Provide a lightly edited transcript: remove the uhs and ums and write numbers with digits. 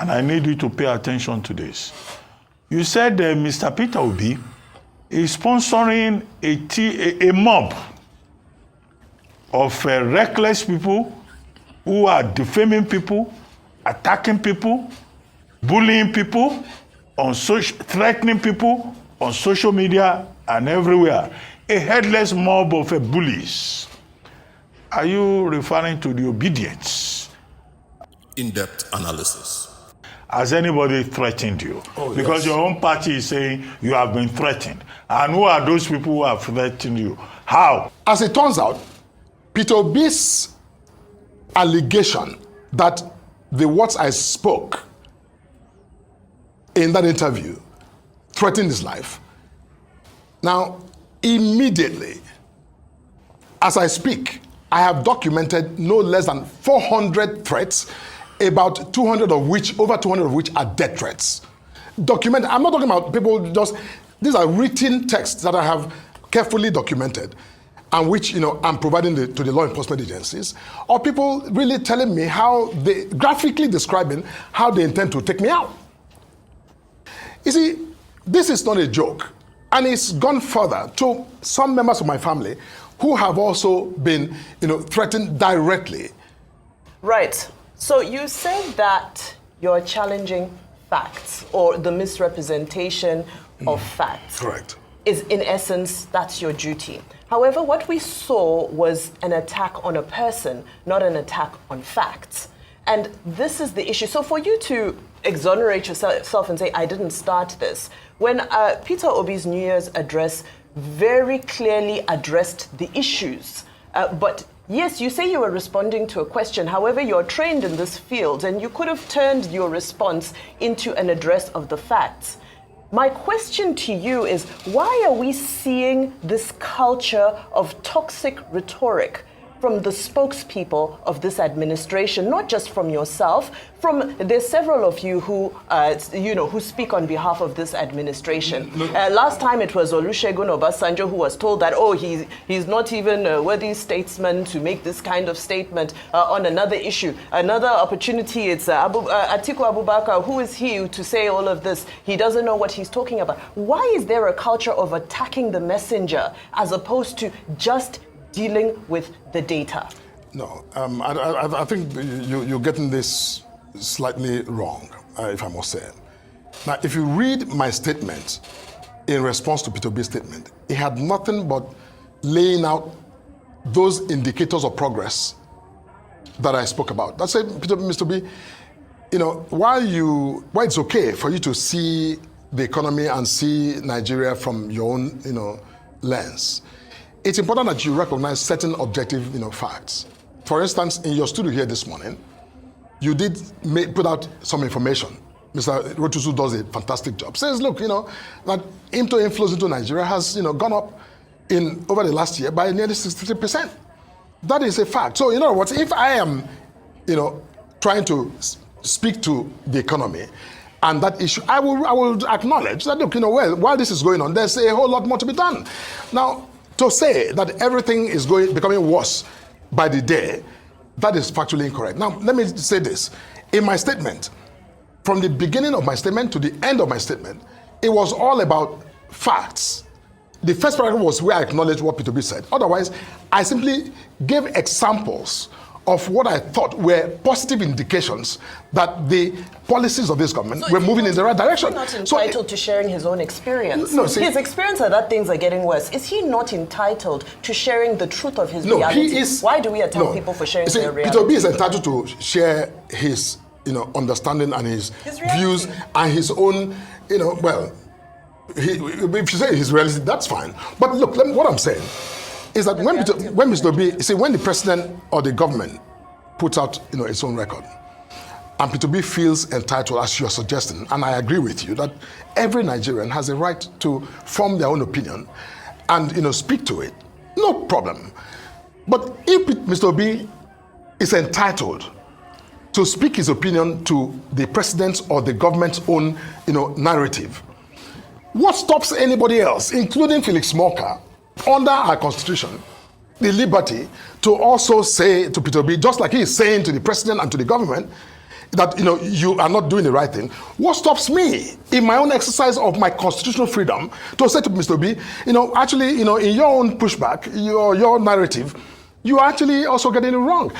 and I need you to pay attention to this. You said Mr. Peter Obi is sponsoring a mob of reckless people who are defaming people, attacking people, bullying people, threatening people on social media and everywhere. A headless mob of bullies. Are you referring to the obedience? In-depth analysis. Has anybody threatened you? Oh, because yes. your own party is saying you have been threatened. And who are those people who have threatened you? How? As it turns out, Peter Obi's allegation that the words I spoke in that interview threatened his life. Now, immediately, as I speak, I have documented no less than 400 threats, about over 200 of which are death threats. Documented. I'm not talking about people just, these are written texts that I have carefully documented and which, I'm providing to the law enforcement agencies, or people really telling me how they, graphically describing how they intend to take me out. You see, this is not a joke, and it's gone further to some members of my family who have also been, threatened directly. Right. So you said that you're challenging facts or the misrepresentation of facts. Correct. Is in essence, that's your duty. However, what we saw was an attack on a person, not an attack on facts. And this is the issue. So for you to exonerate yourself and say, I didn't start this, when Peter Obi's New Year's address very clearly addressed the issues, but yes, you say you were responding to a question. However, you're trained in this field and you could have turned your response into an address of the facts. My question to you is, why are we seeing this culture of toxic rhetoric from the spokespeople of this administration, not just from yourself, there's several of you who, who speak on behalf of this administration. Last time it was Olusegun Obasanjo who was told that, he's not even a worthy statesman to make this kind of statement on another issue. Another opportunity, it's Atiku Abubakar. Who is he to say all of this? He doesn't know what he's talking about. Why is there a culture of attacking the messenger as opposed to just dealing with the data? No, I think you're getting this slightly wrong, if I must say. Now, if you read my statement in response to Peter Obi's statement, it had nothing but laying out those indicators of progress that I spoke about. That's it, Mr. B. While it's okay for you to see the economy and see Nigeria from your own, lens, it's important that you recognize certain objective, facts. For instance, in your studio here this morning, you did put out some information. Mr. Rotusu does a fantastic job. Says, look, that inflows into Nigeria has, gone up over the last year by nearly 63%. That is a fact. So, in other words, if I am, trying to speak to the economy and that issue, I will acknowledge that, look, while this is going on, there's a whole lot more to be done. Now, to say that everything is becoming worse by the day, that is factually incorrect. Now, let me say this. In my statement, from the beginning of my statement to the end of my statement, it was all about facts. The first paragraph was where I acknowledged what Peter Obi said. Otherwise, I simply gave examples of what I thought were positive indications that the policies of this government were moving in the right direction. He's not entitled to sharing his own experience. No, see, his experience are that things are getting worse. Is he not entitled to sharing the truth of his reality? He is. Why do we attack people for sharing their reality? Peter Obi is entitled to share his, understanding and his views and his own, if you say his reality, that's fine. But look, what I'm saying is that when Mr. Obi, when the president or the government puts out, its own record, and Peter Obi feels entitled, as you're suggesting, and I agree with you, that every Nigerian has a right to form their own opinion and, speak to it, no problem. But if Mr. Obi is entitled to speak his opinion to the president's or the government's own, narrative, what stops anybody else, including Felix Morka, under our constitution, the liberty to also say to Peter Obi, just like he is saying to the president and to the government, that you are not doing the right thing, what stops me in my own exercise of my constitutional freedom to say to Mr. B, actually, in your own pushback, your narrative, you are actually also getting it wrong.